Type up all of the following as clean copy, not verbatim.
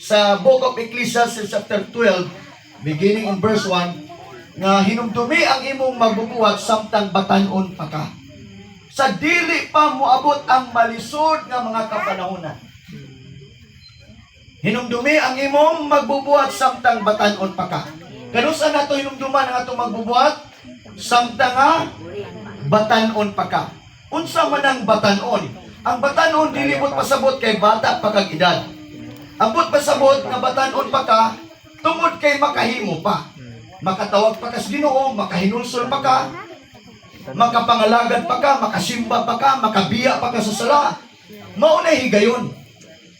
sa Book of Ecclesiastes chapter 12, beginning in verse 1, nga hinumdumi ang imong magbubuhat samtang batanon pa ka. Sa dili pa moabot ang malisod nga mga kapanahonan. Hinumdumi ang imong magbubuhat samtang batanon pa ka. Kanusa nato hinumduman ang atong magbubuhat? Samtang nga batanon pa ka. Unsa man ang batanon? Ang batanon dilibot pasabot kay bata pa kag edad. Ambot pasabot nga batanon pa ka tungod kay makahimo pa. Makatawag pa ka sa Ginoo, makahinulsol pa ka, makapangalagad pa ka, makasimba pa ka, makabiya pa ka sa sala. Mao na higayon.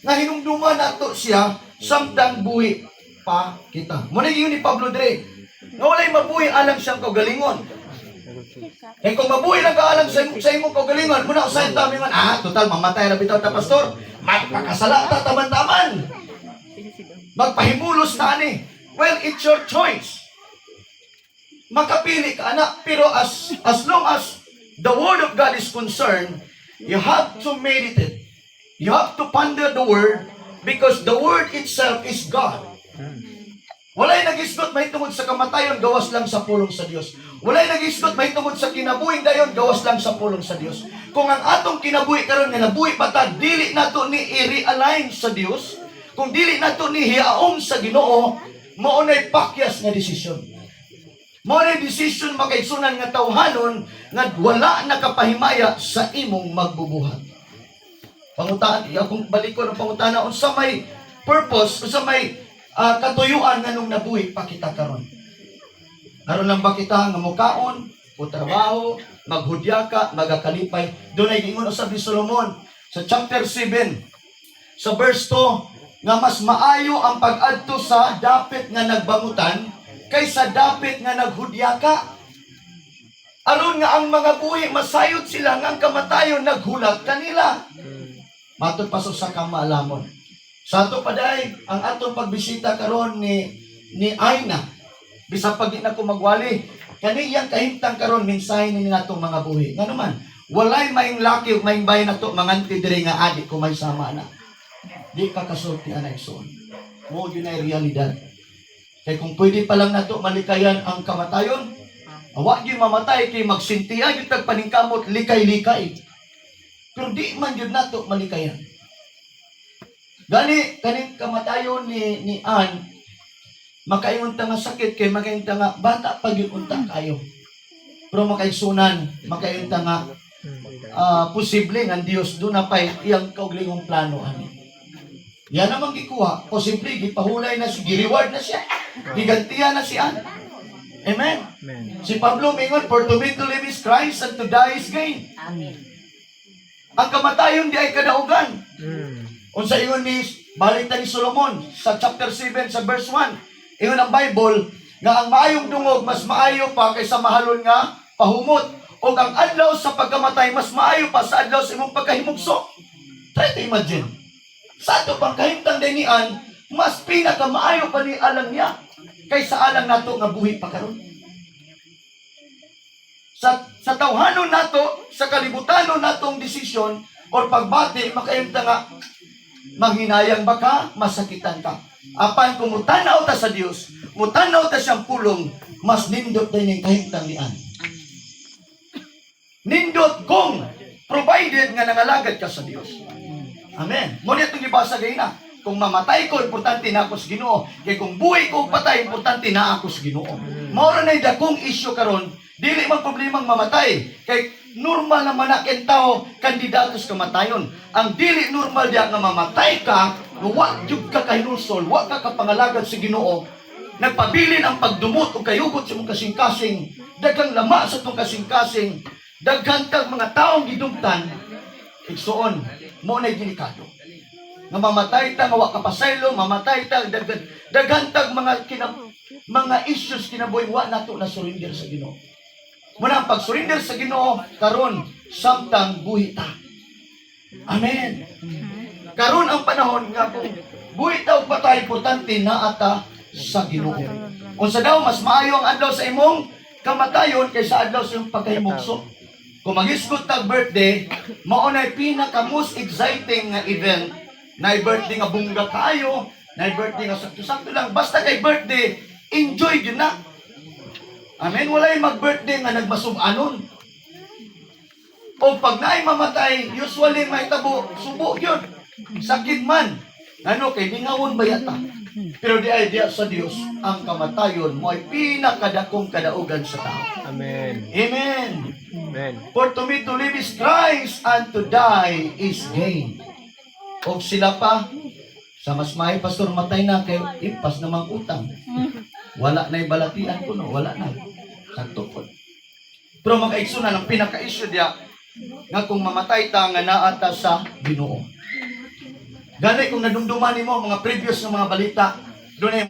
Nga hinumduman nato siya samtang buhi pa kita. Muna yun ni Pablo dire. Nga walay mabuhi alang siyang kaugalingon. Eh kung mabuhi lang ka alang sa imong kaugalingon, muna usahin tayo nga, total mamatay na bitaw ta pastor. Magpakasala ta taman-taman. Magpahimulos na ani. Well, it's your choice. Makapili ka anak, pero as long as the word of God is concerned, you have to meditate. You have to ponder the word because the word itself is God. Walay nag-isgot may tungod sa kamatayon, gawas lang sa pulong sa Dios. Walay nag-isgot may tungod sa kinabuhi dayon, gawas lang sa pulong sa Dios. Kung ang atong kinabuhi karon nga nabuhi pa ta, dili nato ni i-realign sa Dios, kung dili nato ni hiaom sa Ginoo, mao nay pakyas nga desisyon. Mao nay desisyon makaigsunan nga tawhanon nga wala nakapahimaya sa imong magbubuhat. Pangutaan, akong balikon ang pangutana, unsa may purpose, unsa may katuyuan nga nung nabuhi pa kita karon. Aron lang ba kita nga mukaon, o trabaho, maghudya ka, magakalipay. Doon ay gingon usab ni Solomon sa chapter 7, sa verse 2, nga mas maayo ang pag-adto sa dapit nga nagbangutan kaysa dapit nga naghudya ka. Aron nga ang mga buhi masayod sila nga ang kamatayon naghulat kanila. Matod pasok sa kamalamon. Sa ato paday, ang atong pagbisita karon ni Aina, bisag pag di na ko magwali, kaniyang kahimtang karon mensahe ni natong mga buhi. Nga naman, walay maing laki ug maing bayan nato manganti diri nga adik ko may sama na. Di ka kasulti anay son. Mo yun ay realidad. Kay kung pwede pa lang nato malikayan ang kamatayon, awa gyud mamatay kay magsintiya gyud tag paningkamot likay-likay. Pero di man yun nato malikayan. Gani, kaning kamatayon ni Ann, makaingon ta nga sakit, kay makaingon ta nga, bata pag yun unta kayo. Pero makaigsunan, makaingon ta nga, posible nga Diyos, doon na pa iyang kauglingong plano. Ani. Yan naman gikuha, posible, gipahulay na siya, gireward na siya, gigantiya na si Ann. Amen? Amen. Si Pablo mingon, for to me to live is Christ and to die is gain. Amen. Ang kamatayon di ay kadaugan. Unsa ingon ni balik ni Solomon sa chapter 7 sa verse 1. Ingon ang Bible nga ang maayong dungog mas maayo pa kaysa mahalon nga pahumot, o ang adlaw sa pagkamatay mas maayo pa sa adlaw sa imong pagkahimugso. Try to imagine. Sa ato pang kahimtang dinian, mas pinakamaayo pa ni alang niya kaysa alang nato nga buhi pa karon. Sa tawhanon nato, sa kalibutanon natong desisyon or pagbati, makaimta nga, manghinayang ba ka, masakitan ka. Apan kung mutanaw ta sa Dios, mutanaw ta siyang pulong, mas nindot din yung kahimtang niyan. Nindot kung provided nga nangalagad ka sa Dios. Amen. Muna itong ibasa gayon na. Kung mamatay ko, importante na ako sa Ginoo. Kaya kung buhay ko patay, importante na ako sa Ginoo. Maura na dakong issue karon, dili man problemang mamatay. Kay normal naman na ken tao kandidato sa kamatayon. Ang dili normal diya nga mamatay ka, wa jud ka kahinulsol, wa ka kapangalagad sa Ginoo. Nagpabilin ang pagdumot o kayugot sa mong kasing-kasing, daghang lama sa tong kasing-kasing, daghang tag mga taong gidumtan. Igsuon, mo na ginikado. Nga mamatay ta, nga wa kapasaylo, mamatay ta, daghang tag mga issues kinabuhi, wa nato na surrender sa Ginoo. Muna ang pag-surrender sa Ginoo karon samtang buhi ta. Amen. Karon ang panahon nga kung buhi ta o patay, importante na ata sa Ginoo. Unsa daw mas maayo ang adlaw sa imong kamatayon kaysa adlaw sa imong pagkahimugso. Kung mag-isgot tag birthday, mao nay pinaka most exciting nga event na birthday nga bungga kayo, Na birthday nga sakto-sakto lang. Basta kay birthday, enjoy yun na. Amen? Wala yung mag-birthday nga nagmasubanon. O pag naay mamatay, usually may tabo, subo yun. Sakit man. Ano, kay bingawon ba yata? Pero di ay diya sa Dios, ang kamatayon mo ay pinakadakong kadaugan sa tao. Amen. Amen. Amen. For to me to live is Christ, and to die is gain. O sila pa, sa mas mahay, pastor, matay na kayo, impas namang utang. Wala na yung balatian ko, no? Wala na. Sakto po. Pero mga igsunan, ang pinaka-issue diya, nga kung mamatay ta, nga naata sa Ginoo. Ganay kung nadumduman mo, mga previous na mga balita, doon ay